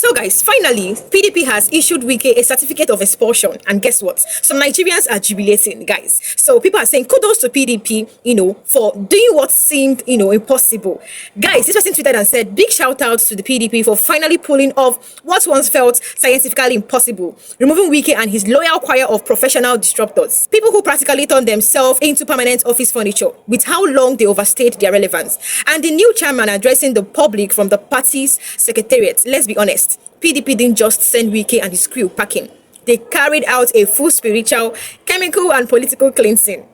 So guys, finally, PDP has issued Wike a certificate of expulsion, and guess what? Some Nigerians are jubilating, guys. So people are saying kudos to PDP, for doing what seemed, impossible. Guys, this person tweeted and said, big shout out to the PDP for finally pulling off what once felt scientifically impossible, removing Wike and his loyal choir of professional disruptors. People who practically turned themselves into permanent office furniture with how long they overstayed their relevance. And the new chairman addressing the public from the party's secretariat. Let's be honest, PDP didn't just send Wike and his crew packing. They carried out a full spiritual, chemical, and political cleansing.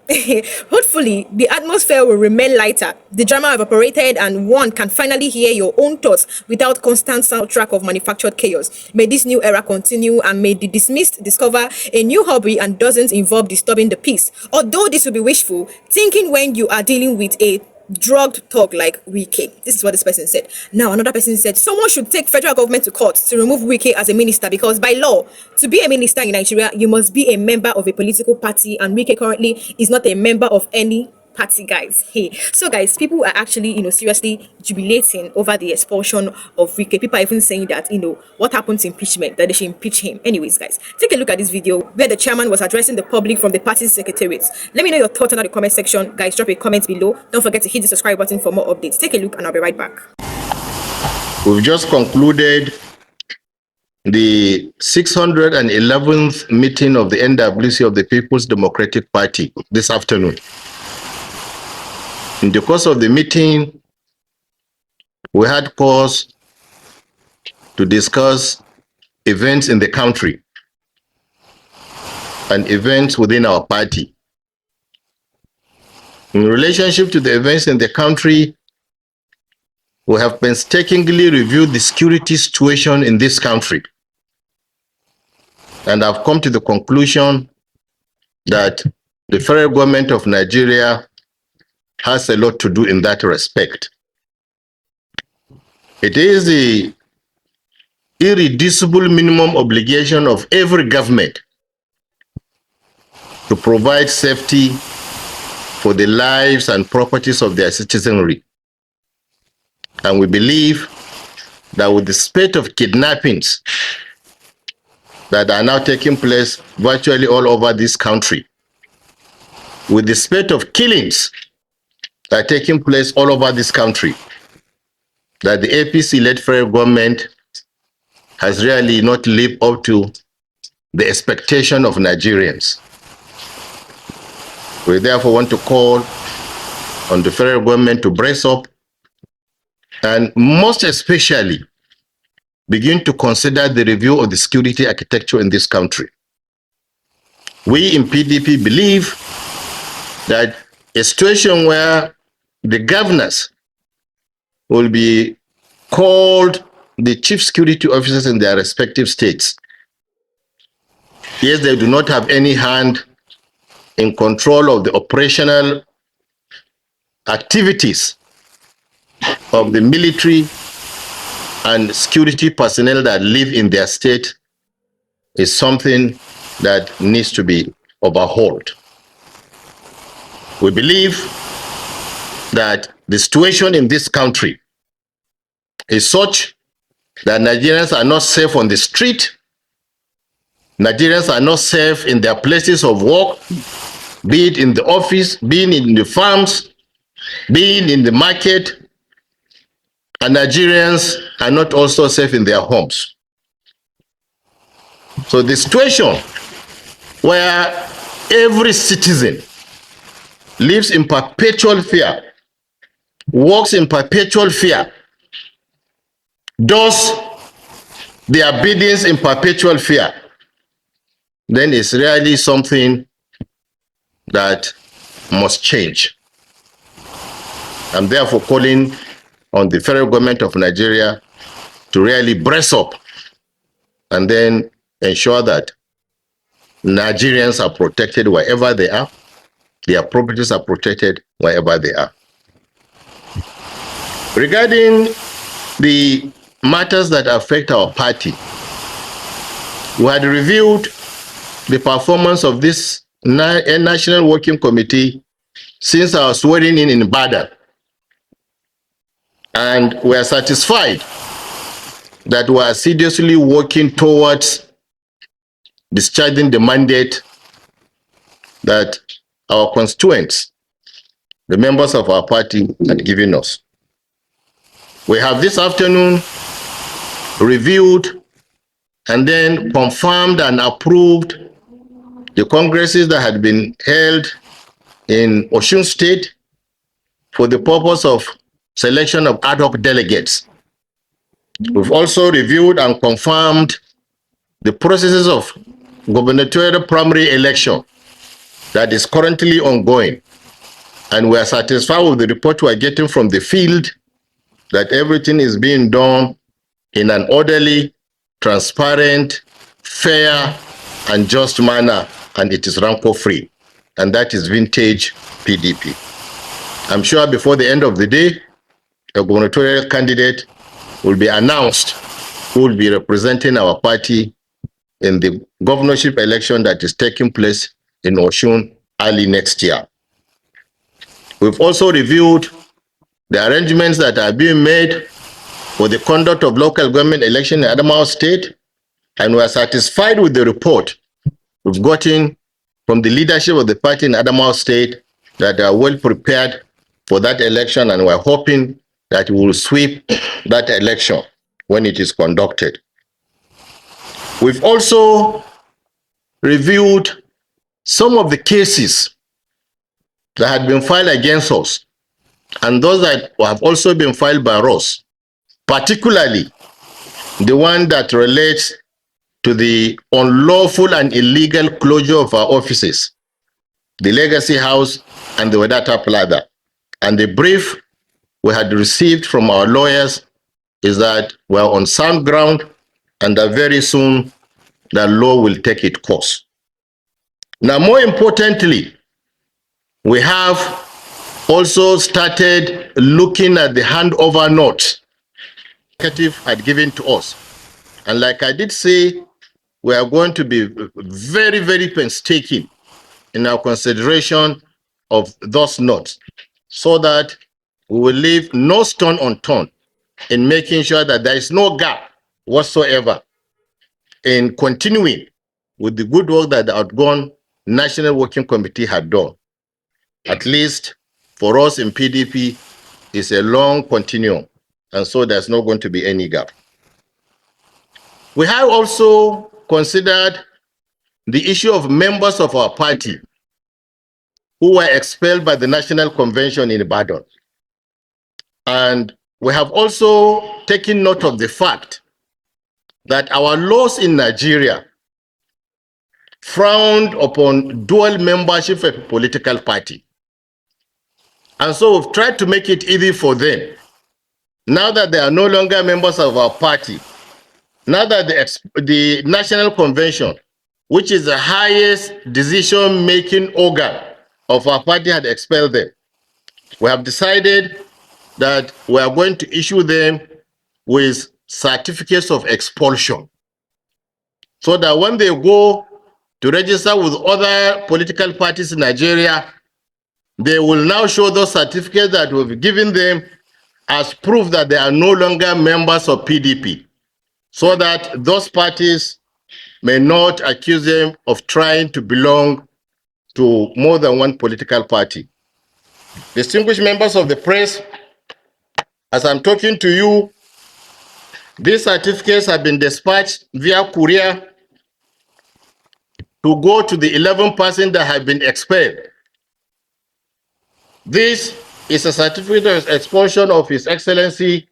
Hopefully, the atmosphere will remain lighter, the drama evaporated, and one can finally hear your own thoughts without constant soundtrack of manufactured chaos. May this new era continue, and may the dismissed discover a new hobby and doesn't involve disturbing the peace. Although this will be wishful thinking when you are dealing with a drugged thug like Wike. This is what this person said. Now another person said someone should take federal government to court to remove Wike as a minister, because by law, to be a minister in Nigeria, you must be a member of a political party, and Wike currently is not a member of any party, guys. So guys, people are actually seriously jubilating over the expulsion of Wike. People are even saying that what happened to impeachment, that they should impeach him. Anyways, guys, take a look at this video where the chairman was addressing the public from the party's secretariat. Let me know your thoughts in the comment section, guys. Drop a comment below. Don't forget to hit the subscribe button for more updates. Take a look and I'll be right back. We've just concluded the 611th meeting of the NWC of the People's Democratic Party this afternoon. In the course of the meeting, we had cause to discuss events in the country and events within our party. In relationship to the events in the country, we have painstakingly reviewed the security situation in this country, and I've come to the conclusion that the federal government of Nigeria has a lot to do in that respect. It is the irreducible minimum obligation of every government to provide safety for the lives and properties of their citizenry. And we believe that with the spate of kidnappings that are now taking place virtually all over this country, with the spate of killings that are taking place all over this country, that the APC-led federal government has really not lived up to the expectation of Nigerians. We therefore want to call on the federal government to brace up and most especially begin to consider the review of the security architecture in this country. We in PDP believe that a situation where the governors will be called the chief security officers in their respective states. Yes, they do not have any hand in control of the operational activities of the military and security personnel that live in their state is something that needs to be overhauled. We believe that the situation in this country is such that Nigerians are not safe on the street. Nigerians are not safe in their places of work, be it in the office, being in the farms, being in the market, and Nigerians are not also safe in their homes. So the situation where every citizen lives in perpetual fear, works in perpetual fear, does their biddings in perpetual fear, then it's really something that must change. I'm therefore calling on the federal government of Nigeria to really brace up and then ensure that Nigerians are protected wherever they are, their properties are protected wherever they are. Regarding the matters that affect our party, we had reviewed the performance of this National Working Committee since our swearing in Ibadan, and we are satisfied that were assiduously working towards discharging the mandate that our constituents, the members of our party, had given us. We have this afternoon reviewed and then confirmed and approved the congresses that had been held in Osun State for the purpose of selection of ad hoc delegates. We've also reviewed and confirmed the processes of gubernatorial primary election that is currently ongoing. And we are satisfied with the report we are getting from the field that everything is being done in an orderly, transparent, fair, and just manner, and it is rancor-free. And that is vintage PDP. I'm sure before the end of the day, a gubernatorial candidate will be announced who will be representing our party in the governorship election that is taking place in Osun early next year. We've also reviewed the arrangements that are being made for the conduct of local government election in Adamawa State, and we are satisfied with the report we've gotten from the leadership of the party in Adamawa State that they are well prepared for that election, and we're hoping that we will sweep that election when it is conducted. We've also reviewed some of the cases that had been filed against us and those that have also been filed by us, particularly the one that relates to the unlawful and illegal closure of our offices, the Legacy House and the Wadata Plaza. And the brief we had received from our lawyers is that we're on sound ground and that very soon the law will take its course. Now, more importantly, we have also started looking at the handover notes the executive had given to us. And like I did say, we are going to be very, very painstaking in our consideration of those notes so that we will leave no stone unturned in making sure that there is no gap whatsoever in continuing with the good work that the outgone National Working Committee had done. At least for us in PDP, it's a long continuum, and so there's not going to be any gap. We have also considered the issue of members of our party who were expelled by the National Convention in Ibadan. And we have also taken note of the fact that our laws in Nigeria frowned upon dual membership of a political party. And so we've tried to make it easy for them. Now that they are no longer members of our party, now that the National Convention, which is the highest decision-making organ of our party, had expelled them, we have decided that we are going to issue them with certificates of expulsion, so that when they go to register with other political parties in Nigeria, they will now show those certificates that we've given them as proof that they are no longer members of PDP, so that those parties may not accuse them of trying to belong to more than one political party. Distinguished members of the press, as I'm talking to you, these certificates have been dispatched via courier to go to the 11 persons that have been expelled. This is a certificate of expulsion of His Excellency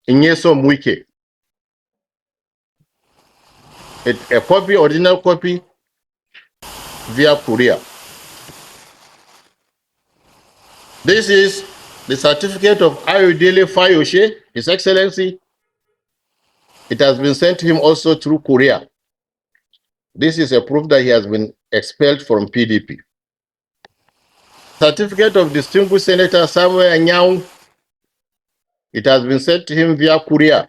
Nyesom Wike. A copy, original copy, via courier. This is the certificate of Ayodele Fayoshe, His Excellency. It has been sent to him also through courier. This is a proof that he has been expelled from PDP. Certificate of Distinguished Senator Samuel Anyang. It has been sent to him via courier.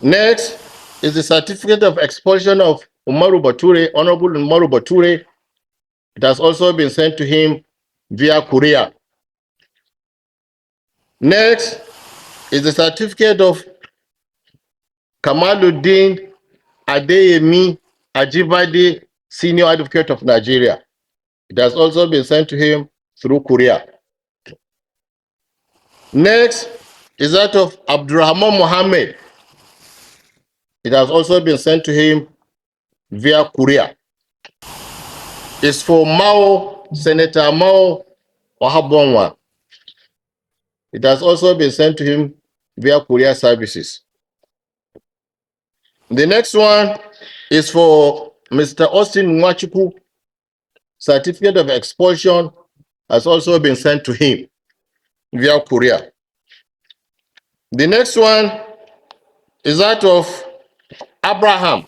Next is the certificate of expulsion of Umaru Bature, Honorable Umaru Bature. It has also been sent to him via courier. Next is the certificate of Kamaluddin Adeyemi Ajibade, Senior Advocate of Nigeria. It has also been sent to him through courier. Next is that of Abdurrahman Mohammed. It has also been sent to him via courier. It's for Senator Mao Wahabonwa. It has also been sent to him via courier services. The next one is for Mr. Austin Nwachukwu. Certificate of expulsion has also been sent to him via courier. The next one is that of Abraham.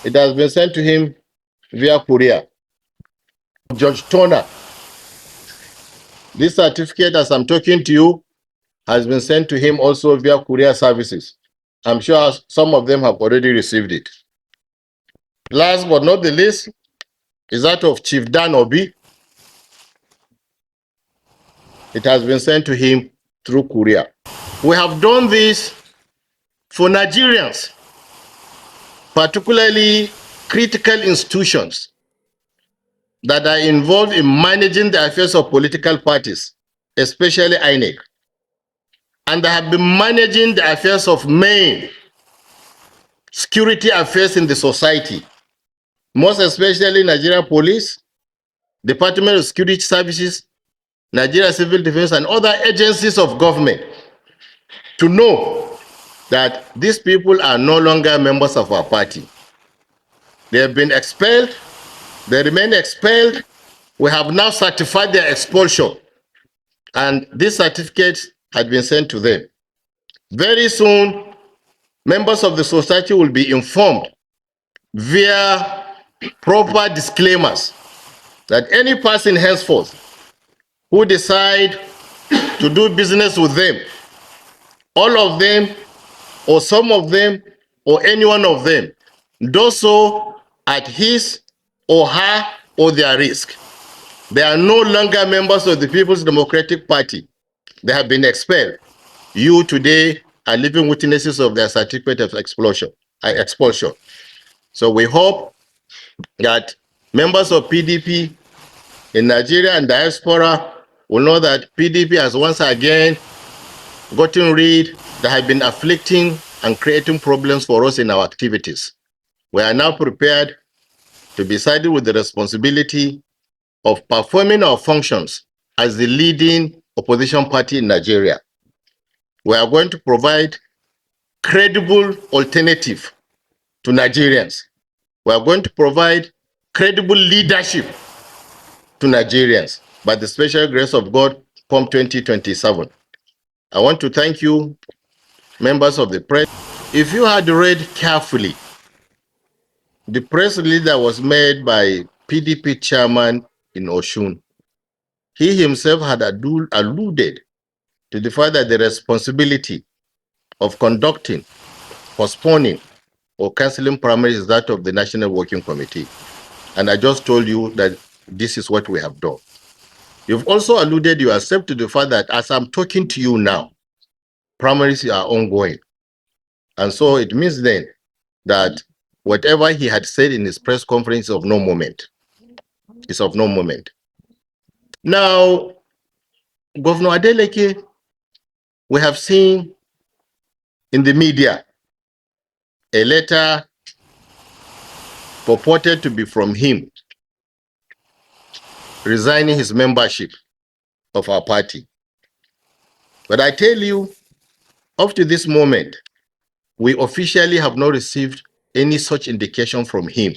It has been sent to him via courier. George Turner. This certificate, as I'm talking to you, has been sent to him also via courier services. I'm sure some of them have already received it. Last but not the least is that of Chief Dan Obi. It has been sent to him through courier. We have done this for Nigerians, particularly critical institutions that are involved in managing the affairs of political parties, especially INEC, and that have been managing the affairs of main security affairs in the society, most especially Nigeria Police, Department of Security Services, Nigeria Civil Defense, and other agencies of government, to know that these people are no longer members of our party. They have been expelled. They remain expelled. We have now certified their expulsion, and this certificate had been sent to them. Very soon, members of the society will be informed via proper disclaimers that any person henceforth who decide to do business with them, all of them, or some of them, or any one of them, do so at his or her or their risk. They are no longer members of the People's Democratic Party. They have been expelled. You today are living witnesses of their certificate of expulsion. So we hope that members of PDP in Nigeria and diaspora will know that PDP has once again gotten rid that have been afflicting and creating problems for us in our activities. We are now prepared to be saddled with the responsibility of performing our functions as the leading opposition party in Nigeria. We are going to provide credible alternative to Nigerians. We are going to provide credible leadership to Nigerians by the special grace of God come 2027. I want to thank you, members of the press. If you had read carefully the press release that was made by PDP chairman in Oshun, he himself had alluded to the fact that the responsibility of conducting, postponing, or cancelling primaries is that of the National Working Committee. And I just told you that this is what we have done. You've also alluded yourself to the fact that as I'm talking to you now, primaries are ongoing. And so it means then that whatever he had said in his press conference is of no moment. It's of no moment. Now, Governor Adeleke, we have seen in the media a letter purported to be from him resigning his membership of our party. But I tell you, up to this moment, we officially have not received any such indication from him.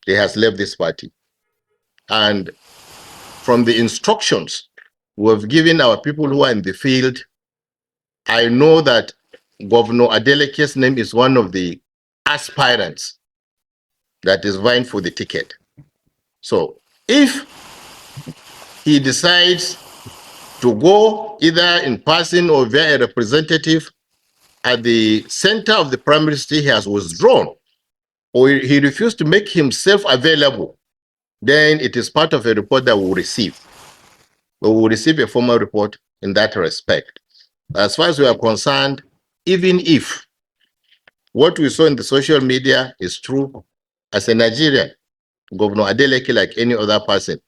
He has left this party. And from the instructions we have given our people who are in the field, I know that Governor Adeleke's name is one of the aspirants that is vying for the ticket. So if he decides to go either in person or via a representative at the center of the primary state, he has withdrawn, or he refused to make himself available, then it is part of a report that we will receive. We will receive a formal report in that respect. As far as we are concerned, even if what we saw in the social media is true, as a Nigerian, Governor Adeleke, like any other person,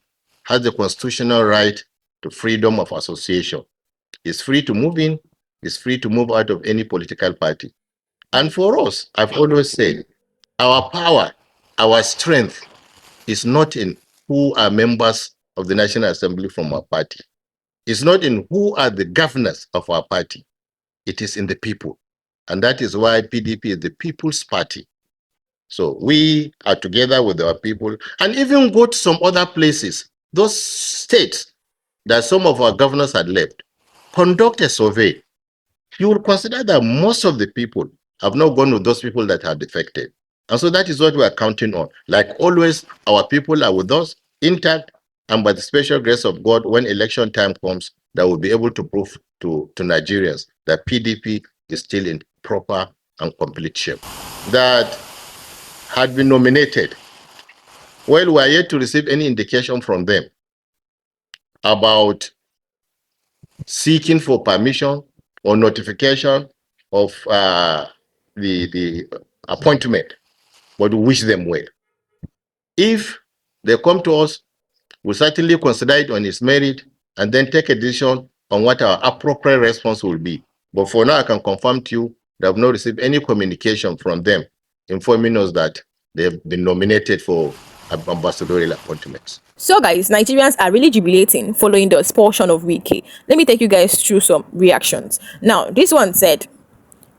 has the constitutional right to freedom of association. He's free to move in, he's free to move out of any political party. And for us, I've always said, our power, our strength is not in who are members of the National Assembly from our party. It's not in who are the governors of our party. It is in the people. And that is why PDP is the People's Party. So we are together with our people, and even go to some other places, those states that some of our governors had left, conduct a survey. You will consider that most of the people have not gone with those people that are defected. And so that is what we are counting on. Like always, our people are with us, intact, and by the special grace of God, when election time comes, that will be able to prove to Nigerians that PDP is still in proper and complete shape. That had been nominated. Well, we are yet to receive any indication from them about seeking for permission or notification of the appointment, but we wish them well. If they come to us, we'll certainly consider it on its merit and then take a decision on what our appropriate response will be. But for now, I can confirm to you that I've not received any communication from them informing us that they have been nominated for ambassadorial appointments. So guys, Nigerians are really jubilating following the expulsion of Wike. Let me take you guys through some reactions. Now, this one said,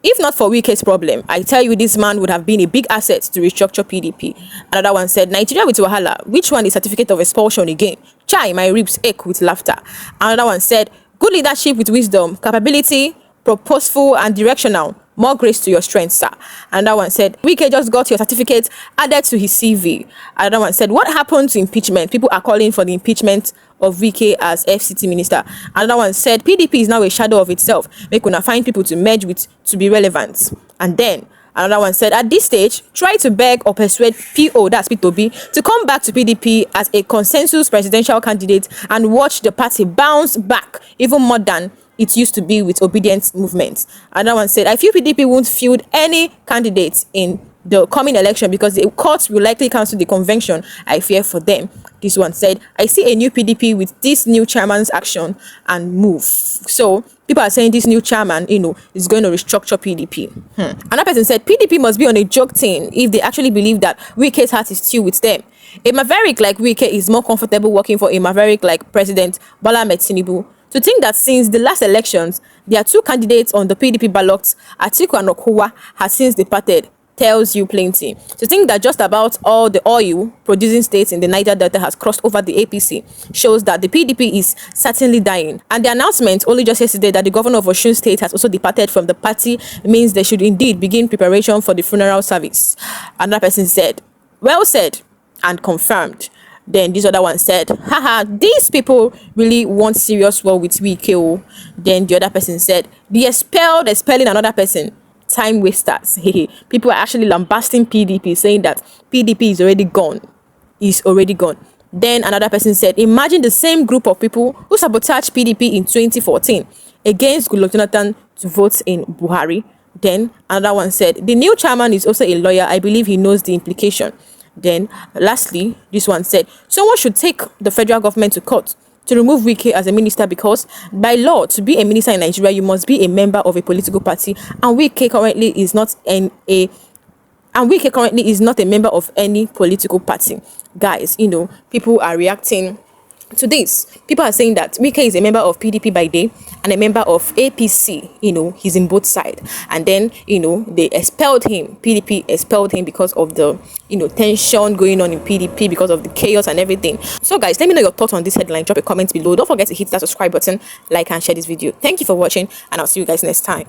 if not for Wike's problem, I tell you this man would have been a big asset to restructure PDP. Another one said, Nigeria with wahala, which one is certificate of expulsion again? Chai, my ribs ache with laughter. Another one said, good leadership with wisdom, capability, purposeful and directional. More grace to your strength, sir. Another one said, Wike just got your certificate added to his CV. Another one said, what happened to impeachment? People are calling for the impeachment of Wike as FCT minister. Another one said, PDP is now a shadow of itself. Make una find people to merge with to be relevant. And then another one said, at this stage, try to beg or persuade PO, that's P2B, to come back to PDP as a consensus presidential candidate and watch the party bounce back even more than it used to be with obedient movements. Another one said, I feel PDP won't field any candidates in the coming election because the courts will likely cancel the convention. I fear for them. This one said, I see a new PDP with this new chairman's action and move. So people are saying this new chairman, is going to restructure PDP. Another person said, PDP must be on a joke team if they actually believe that Wike's heart is still with them. A maverick like Wike is more comfortable working for a maverick like President Bola Ahmed Tinubu. To think that since the last elections, there are two candidates on the PDP ballots, Atiku and Okowa, has since departed, tells you plenty. To think that just about all the oil producing states in the Niger Delta has crossed over the APC shows that the PDP is certainly dying. And the announcement only just yesterday that the governor of Osun State has also departed from the party means they should indeed begin preparation for the funeral service. Another person said, well said and confirmed. Then this other one said, haha, these people really want serious war with Wike. Then the other person said, the expelling another person. Time wasters. People are actually lambasting PDP, saying that PDP is already gone. Then another person said, imagine the same group of people who sabotaged PDP in 2014 against Goodluck Jonathan to vote in Buhari. Then another one said, the new chairman is also a lawyer. I believe he knows the implication. Then lastly, this one said, someone should take the federal government to court to remove Wike as a minister because by law, to be a minister in Nigeria, you must be a member of a political party, and Wike currently is not a member of any political party. Guys, people are reacting to this. People are saying that Wike is a member of PDP by day and a member of APC. He's in both sides. And then, they expelled him. PDP expelled him because of the, tension going on in PDP, because of the chaos and everything. So guys, let me know your thoughts on this headline. Drop a comment below. Don't forget to hit that subscribe button, like and share this video. Thank you for watching, and I'll see you guys next time.